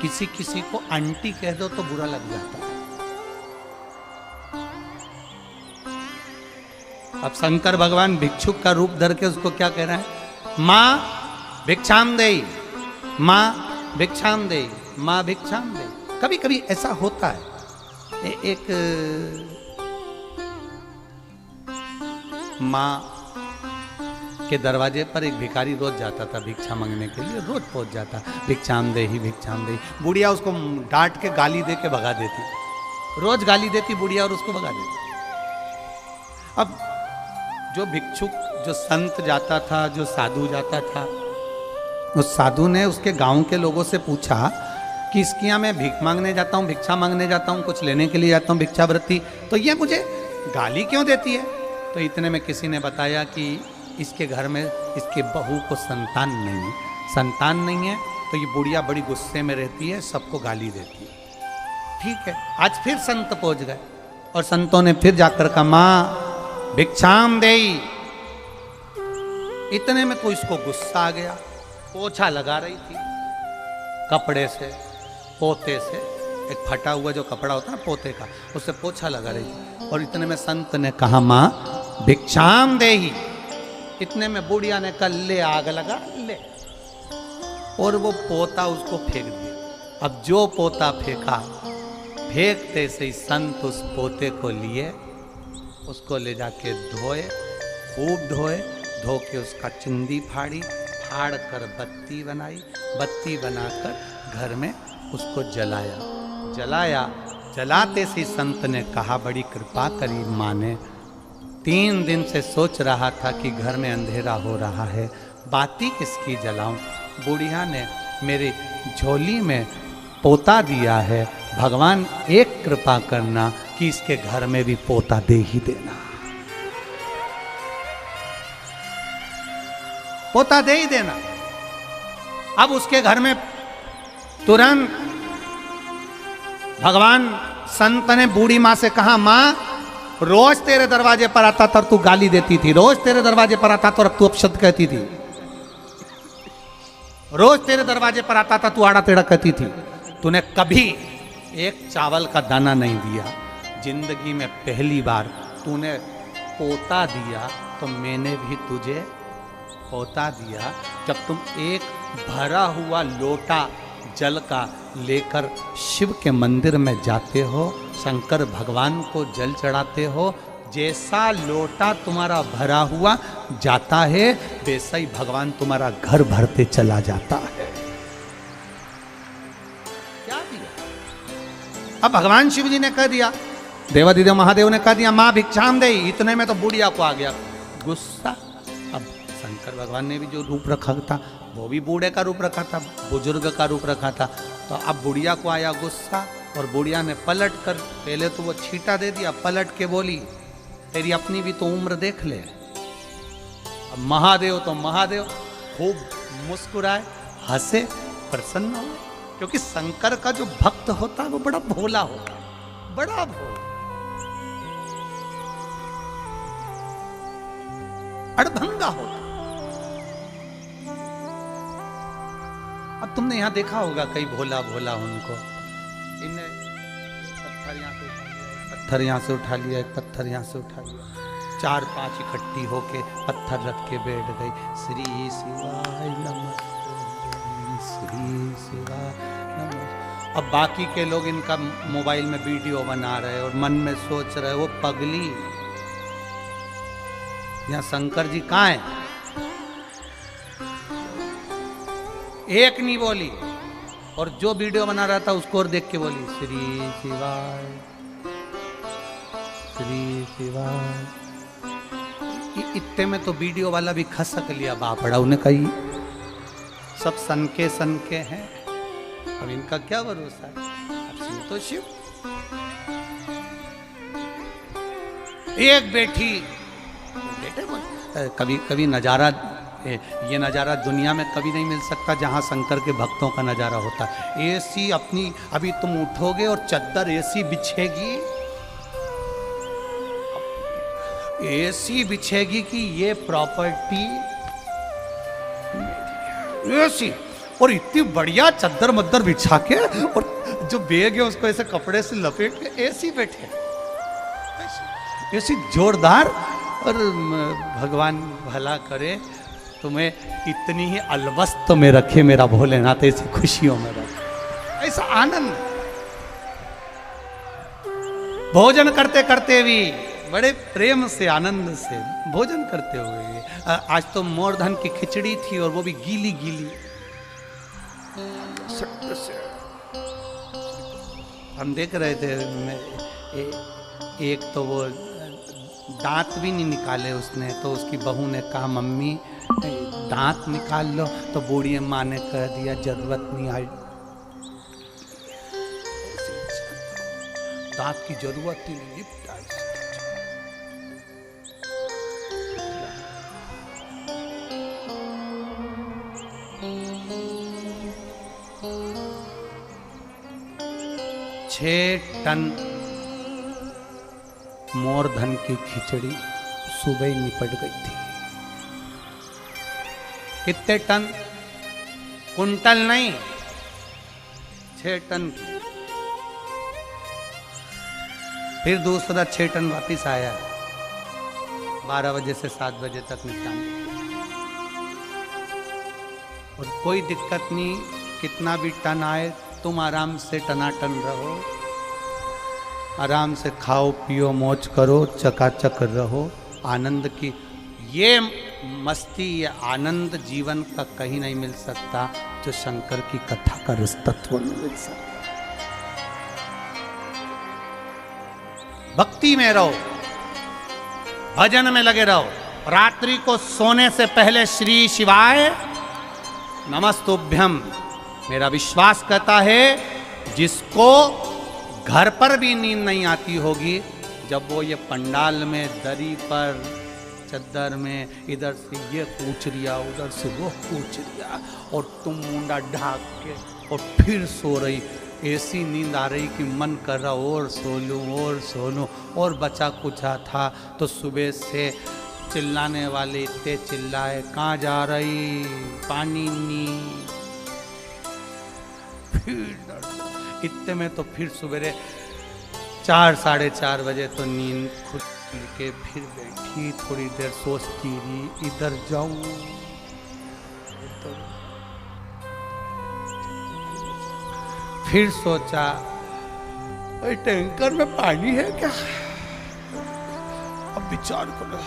किसी किसी को आंटी कह दो तो बुरा लग जाता है। अब शंकर भगवान भिक्षुक का रूप धर के उसको क्या कह रहा है? मां भिक्षाम देई, मां भिक्षाम देई, मां भिक्षाम देई। कभी कभी ऐसा होता है, एक मां के दरवाजे पर एक भिखारी रोज जाता था भिक्षा मांगने के लिए, रोज पहुंच जाता, भिक्षाम दे ही भिक्षाम दे। बुढ़िया उसको डांट के गाली दे के भगा देती, रोज गाली देती बुढ़िया और उसको भगा देती। अब जो भिक्षुक, जो संत जाता था, जो साधु जाता था, उस साधु ने उसके गांव के लोगों से पूछा कि इसके यहाँ मैं भीख मांगने जाता हूँ, भिक्षा मांगने जाता हूँ, कुछ लेने के लिए जाता हूँ, भिक्षावृत्ति, तो ये मुझे गाली क्यों देती है? तो इतने में किसी ने बताया कि इसके घर में इसके बहू को संतान नहीं है, संतान नहीं है तो ये बुढ़िया बड़ी गुस्से में रहती है, सबको गाली देती है। ठीक है, आज फिर संत पहुंच गए और संतों ने फिर जाकर कहा मां भिक्षाम देई। इतने में तो इसको गुस्सा आ गया, पोछा लगा रही थी कपड़े से, पोते से, एक फटा हुआ जो कपड़ा होता है ना पोते का, उससे पोछा लगा रही थी। और इतने में संत ने कहा मां भिक्षाम देही। इतने में बुढ़िया ने कहा ले आग लगा ले, और वो पोता उसको फेंक दिया। अब जो पोता फेंका, फेंकते से ही संत उस पोते को लिए, उसको ले जाके धोए, खूब धोए, धो के उसका चुंदी फाड़ी, फाड़ कर बत्ती बनाई, बत्ती बनाकर घर में उसको जलाया। जलाया, जलाते से संत ने कहा बड़ी कृपा करी माँ ने, 3 दिन से सोच रहा था कि घर में अंधेरा हो रहा है, बाती किसकी जलाऊं? बुढ़िया ने मेरी झोली में पोता दिया है, भगवान एक कृपा करना कि इसके घर में भी पोता दे ही देना, पोता दे ही देना। अब उसके घर में तुरंत भगवान संत ने बूढ़ी मां से कहा मां रोज तेरे दरवाजे पर आता था और तू गाली देती थी, रोज तेरे दरवाजे पर आता था और तू अपशब्द कहती थी, रोज तेरे दरवाजे पर आता था तू आड़ा टेढ़ा कहती थी, तूने कभी एक चावल का दाना नहीं दिया, जिंदगी में पहली बार तूने पोता दिया तो मैंने भी तुझे पोता दिया। जब तुम एक भरा हुआ लोटा जल का लेकर शिव के मंदिर में जाते हो, शंकर भगवान को जल चढ़ाते हो, जैसा लोटा तुम्हारा भरा हुआ जाता है वैसा ही भगवान तुम्हारा घर भरते चला जाता है। क्या दिया? अब भगवान शिव जी ने कह दिया, देवादिदेव महादेव ने कह दिया मां भिक्षाम दे। इतने में तो बुढ़िया को आ गया गुस्सा। अब शंकर भगवान ने भी जो रूप रखा था वो भी बूढ़े का रूप रखा था, बुजुर्ग का रूप रखा था, तो अब बुढ़िया को आया गुस्सा और बुढ़िया ने पलट कर, पहले तो वो छींटा दे दिया, पलट के बोली तेरी अपनी भी तो उम्र देख ले। अब महादेव तो महादेव खूब मुस्कुराए, हंसे, प्रसन्न हो, क्योंकि शंकर का जो भक्त होता है वो बड़ा भोला होता है, बड़ा भोला, अड़भंगा होता। अब तुमने यहां देखा होगा कई भोला भोला उनको, इन्हें पत्थर यहां से उठा लिया, एक पत्थर यहां से उठा लिया, 4-5 इकट्ठी होके पत्थर रख के बैठ गई, श्री शिवाय नमः, श्री शिवाय नमः। अब बाकी के लोग इनका मोबाइल में वीडियो बना रहे और मन में सोच रहे वो पगली, यहाँ शंकर जी कहाँ है? एक नहीं बोली, और जो वीडियो बना रहा था उसको और देख के बोली श्री शिवाय, श्री शिवाय। इतने में तो वीडियो वाला भी खसक लिया बापड़ा, उन्हें कही सब सन के हैं, अब इनका क्या भरोसा है, अब शिव तो शिव। एक बेटी बेटे कभी कभी नजारा, ये नज़ारा दुनिया में कभी नहीं मिल सकता जहाँ शंकर के भक्तों का नज़ारा होता है। एसी अपनी, अभी तुम उठोगे और चद्दर एसी बिछेगी, एसी बिछेगी कि ये प्रॉपर्टी एसी, और इतनी बढ़िया चद्दर मद्दर बिछा के, और जो बैग है उसको ऐसे कपड़े से लपेट के ऐसी बैठे, ऐसी जोरदार। और भगवान भला करे तुम्हें इतनी ही अलवस्त में रखे मेरा भोलेनाथ, ऐसी खुशियों में रखे, ऐसा आनंद। भोजन करते करते भी बड़े प्रेम से आनंद से भोजन करते हुए, आज तो मोरधन की खिचड़ी थी और वो भी गीली गीली। हम देख रहे थे, एक तो वो दांत भी नहीं निकाले उसने, तो उसकी बहू ने कहा मम्मी दांत निकाल लो, तो बूढ़ी अम्मा ने कह दिया जरूरत नहीं आई, दांत की जरूरत ही नहीं। 6 टन मोरधन की खिचड़ी सुबह ही निपट गई थी। कितने टन? कुंटल नहीं, 6 टन की। फिर दूसरा 6 टन वापिस आया, 12 बजे से 7 बजे तक निपटाने। और कोई दिक्कत नहीं, कितना भी टन आए तुम आराम से टनाटन रहो, आराम से खाओ पियो मौज करो, चकाचक रहो। आनंद की ये मस्ती, ये आनंद जीवन का कहीं नहीं मिल सकता जो शंकर की कथा का रस तत्व में मिल सकता। भक्ति में रहो, भजन में लगे रहो। रात्रि को सोने से पहले श्री शिवाय नमस्तुभ्यम। मेरा विश्वास कहता है जिसको घर पर भी नींद नहीं आती होगी, जब वो ये पंडाल में दरी पर चद्दर में इधर से ये पूछ रिया उधर से वो पूछ रिया, और तुम मुंडा ढाक के और फिर सो रही, ऐसी नींद आ रही कि मन कर रहा और सो लूं और सो लूं। और बचा कुछा था तो सुबह से चिल्लाने वाले इतने चिल्लाए, कहाँ जा रही, पानी नहीं। फिर इतने में तो फिर सवेरे 4 साढ़े 4 बजे तो नींद खुद के फिर बैठी, थोड़ी देर सोचती रही, इधर जाऊं फिर सोचा टैंकर में पानी है क्या, अब विचार करो।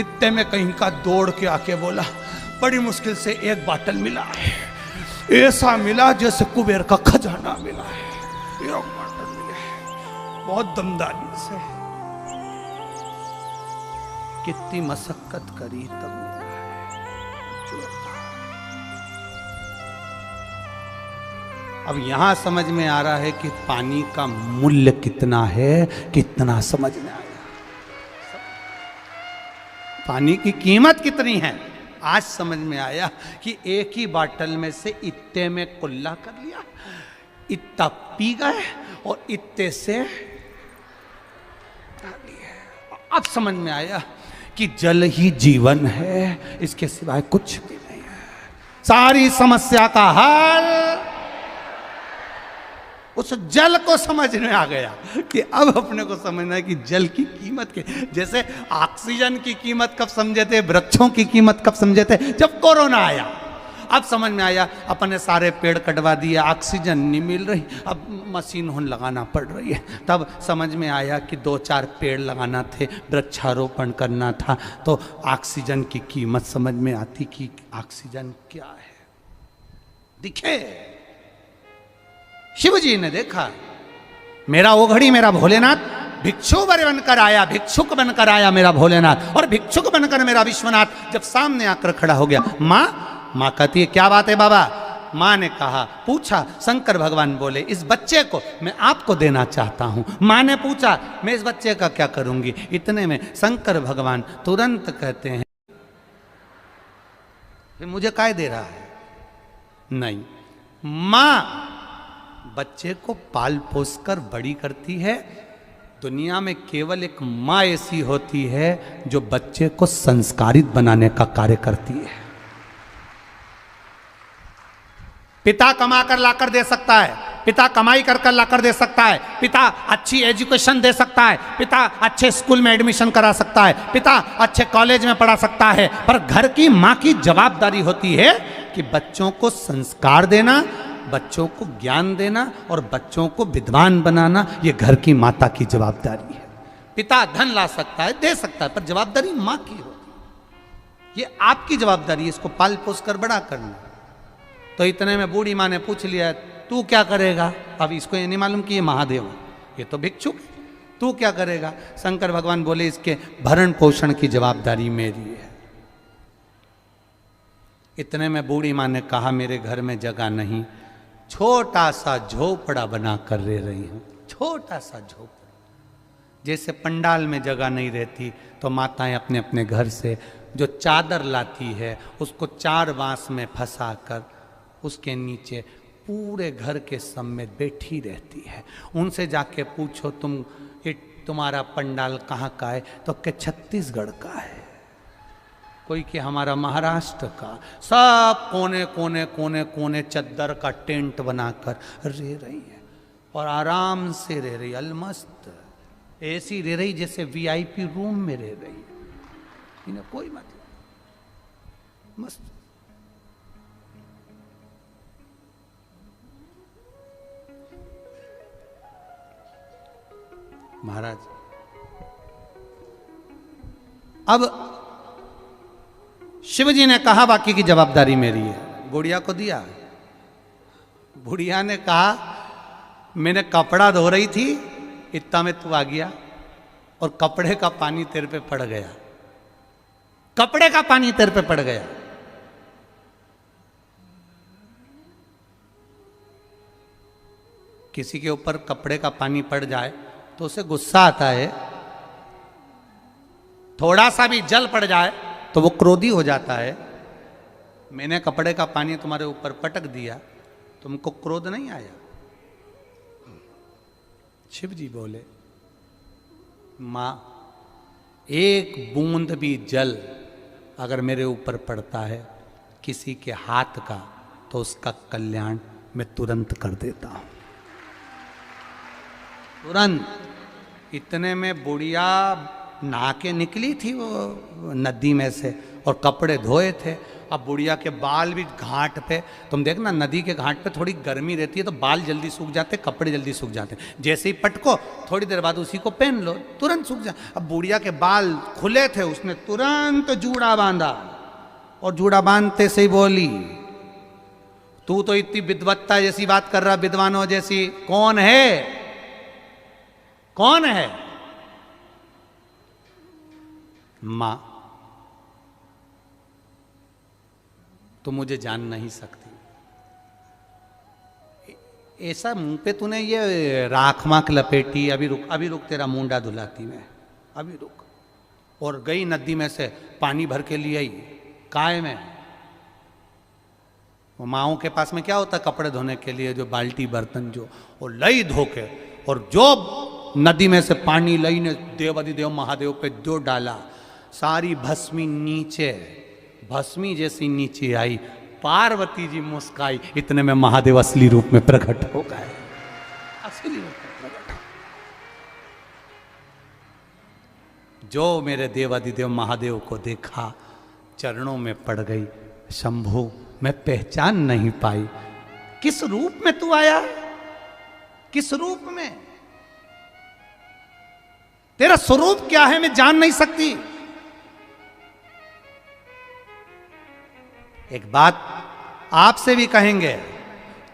इतने में कहीं का दौड़ के आके बोला, बड़ी मुश्किल से एक बाटल मिला है, ऐसा मिला जैसे कुबेर का खजाना मिला है, एक बाटल मिला है, बहुत दमदारी से। कितनी मशक्कत करी तब मिला है। अब यहां समझ में आ रहा है कि पानी का मूल्य कितना है, कितना समझ में आया, पानी की कीमत कितनी है। आज समझ में आया कि एक ही बाटल में से इत्ते में कुल्ला कर लिया, इतना पी गए और इत्ते से अब समझ में आया कि जल ही जीवन है, इसके सिवाय कुछ भी नहीं है। सारी समस्या का हल उस जल को समझ में आ गया कि अब अपने को समझना है कि जल की कीमत के, जैसे ऑक्सीजन की कीमत कब समझे थे, वृक्षों की कीमत कब समझे थे, जब कोरोना आया। अब समझ में आया, अपने सारे पेड़ कटवा दिए, ऑक्सीजन नहीं मिल रही, अब मशीन होन लगाना पड़ रही है। तब समझ में आया कि 2-4 पेड़ लगाना थे, वृक्षारोपण करना था, तो ऑक्सीजन की कीमत समझ में आती कि ऑक्सीजन क्या है। दिखे शिव जी ने देखा, मेरा ओघड़ी मेरा भोलेनाथ भिक्षु बनकर आया, भिक्षुक बनकर आया मेरा भोलेनाथ, और भिक्षुक बनकर मेरा विश्वनाथ जब सामने आकर खड़ा हो गया। माँ कहती है क्या बात है बाबा। माँ ने कहा, पूछा, शंकर भगवान बोले इस बच्चे को मैं आपको देना चाहता हूँ। माँ ने पूछा मैं इस बच्चे का क्या करूँगी। इतने में शंकर भगवान तुरंत कहते हैं, मुझे काय दे रहा है। नहीं, माँ बच्चे को पाल पोस कर बड़ी करती है। दुनिया में केवल एक माँ ऐसी होती है जो बच्चे को संस्कारित बनाने का कार्य करती है। पिता कमा कर लाकर दे सकता है, पिता कमाई कर कर लाकर दे सकता है, पिता अच्छी एजुकेशन दे सकता है, पिता अच्छे स्कूल में एडमिशन करा सकता है, पिता अच्छे कॉलेज में पढ़ा सकता है, पर घर की माँ की जवाबदारी होती है कि बच्चों को संस्कार देना, बच्चों को ज्ञान देना और बच्चों को विद्वान बनाना। ये घर की माता की जवाबदारी है। पिता धन ला सकता है, दे सकता है, पर जवाबदारी माँ की होती है। ये आपकी जवाबदारी है, इसको पाल पोस कर बड़ा करना। तो इतने में बूढ़ी माँ ने पूछ लिया, तू क्या करेगा? अब इसको ये नहीं मालूम कि ये महादेव है, ये तो भिक्षुक है, तू क्या करेगा? शंकर भगवान बोले, इसके भरण पोषण की जवाबदारी मेरी है। इतने में बूढ़ी माँ ने कहा, मेरे घर में जगह नहीं, छोटा सा झोपड़ा बना कर रह रही हूं। छोटा सा झोपड़ा, जैसे पंडाल में जगह नहीं रहती तो माताएं अपने अपने घर से जो चादर लाती है उसको 4 बांस में फंसा कर उसके नीचे पूरे घर के समेत बैठी रहती है। उनसे जाके पूछो, तुम्हारा पंडाल कहाँ का है? तो क्या छत्तीसगढ़ का है, कोई कि हमारा महाराष्ट्र का। सब कोने कोने कोने कोने चद्दर का टेंट बनाकर रह रही है और आराम से रह रही, अलमस्त ऐसी रह रही जैसे वीआईपी रूम में रह रही है, इन्हें कोई मतलब, मस्त। महाराज अब शिवजी ने कहा, बाकी की जवाबदारी मेरी है। बुढ़िया को दिया। बुढ़िया ने कहा, मैंने कपड़ा धो रही थी, इतना में तू आ गया और कपड़े का पानी तेरे पे पड़ गया, कपड़े का पानी तेरे पे पड़ गया। किसी के ऊपर कपड़े का पानी पड़ जाए तो उसे गुस्सा आता है, थोड़ा सा भी जल पड़ जाए तो वो क्रोधी हो जाता है। मैंने कपड़े का पानी तुम्हारे ऊपर पटक दिया, तुमको क्रोध नहीं आया? शिव जी बोले, मां, एक बूंद भी जल अगर मेरे ऊपर पड़ता है किसी के हाथ का तो उसका कल्याण मैं तुरंत कर देता हूं, तुरंत। इतने में बुढ़िया नहा के निकली थी वो नदी में से और कपड़े धोए थे। अब बुढ़िया के बाल भी घाट पे, तुम देखना नदी के घाट पे थोड़ी गर्मी रहती है तो बाल जल्दी सूख जाते, कपड़े जल्दी सूख जाते। जैसे ही पटको थोड़ी देर बाद उसी को पहन लो, तुरंत सूख जाए। अब बुढ़िया के बाल खुले थे, उसने तुरंत जूड़ा बांधा और जूड़ा बांधते से ही बोली, तू तो इतनी विद्वत्ता जैसी बात कर रहा, विद्वानों जैसी, कौन है? कौन है? मां, तो मुझे जान नहीं सकती। ऐसा मुंह पे तूने ये राख माख लपेटी, अभी रुक, अभी रुक, तेरा मुंडा धुलाती मैं, अभी रुक। और गई नदी में से पानी भर के लिए आई, काय में। वो माओं के पास में क्या होता कपड़े धोने के लिए, जो बाल्टी बर्तन जो, वो लई धो के, और जो नदी में से पानी लई ने देवाधिदेव महादेव पे जो डाला, सारी भस्मी नीचे, भस्मी जैसी नीचे आई। पार्वती जी मुस्काई, इतने में महादेव असली रूप में प्रकट हो गए, असली रूप में प्रकट। जो मेरे देवाधिदेव महादेव को देखा, चरणों में पड़ गई, शंभु मैं पहचान नहीं पाई, किस रूप में तू आया, किस रूप में, तेरा स्वरूप क्या है मैं जान नहीं सकती। एक बात आपसे भी कहेंगे,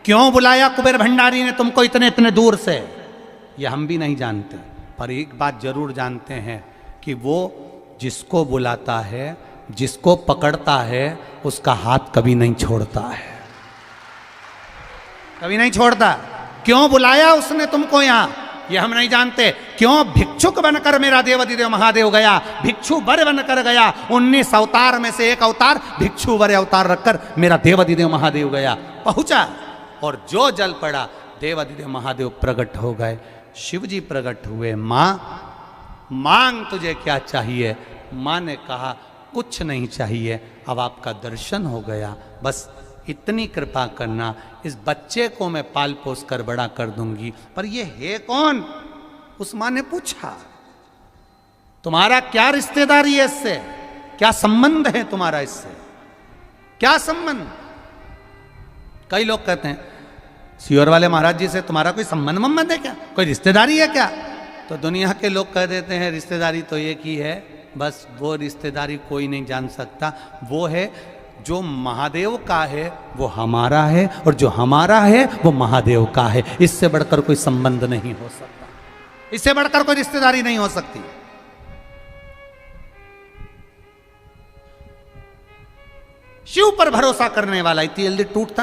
क्यों बुलाया कुबेर भंडारी ने तुमको इतने इतने दूर से, ये हम भी नहीं जानते, पर एक बात जरूर जानते हैं कि वो जिसको बुलाता है, जिसको पकड़ता है, उसका हाथ कभी नहीं छोड़ता है, कभी नहीं छोड़ता। क्यों बुलाया उसने तुमको यहां, ये हम नहीं जानते। क्यों भिक्षुक बनकर मेरा देवाधिदेव महादेव गया, भिक्षु वर बनकर गया, 19 अवतार में से एक अवतार भिक्षु वर अवतार रखकर मेरा देवाधिदेव महादेव गया, पहुंचा, और जो जल पड़ा देवाधिदेव महादेव प्रकट हो गए, शिव जी प्रकट हुए। मां, मांग तुझे क्या चाहिए? मां ने कहा कुछ नहीं चाहिए, अब आपका दर्शन हो गया, बस इतनी कृपा करना, इस बच्चे को मैं पाल पोस कर बड़ा कर दूंगी। पर ये है कौन? उस माँ ने पूछा, तुम्हारा क्या रिश्तेदारी है इससे? क्या संबंध है तुम्हारा इससे? क्या संबंध? कई लोग कहते हैं सियोर वाले महाराज जी से तुम्हारा कोई संबंध है क्या? कोई रिश्तेदारी है क्या? तो दुनिया के लोग कह देते हैं रिश्तेदारी तो एक ही है, बस वो रिश्तेदारी कोई नहीं जान सकता। वो है जो महादेव का है वो हमारा है, और जो हमारा है वो महादेव का है। इससे बढ़कर कोई संबंध नहीं हो सकता, इससे बढ़कर कोई रिश्तेदारी नहीं हो सकती। शिव पर भरोसा करने वाला इतनी जल्दी टूटता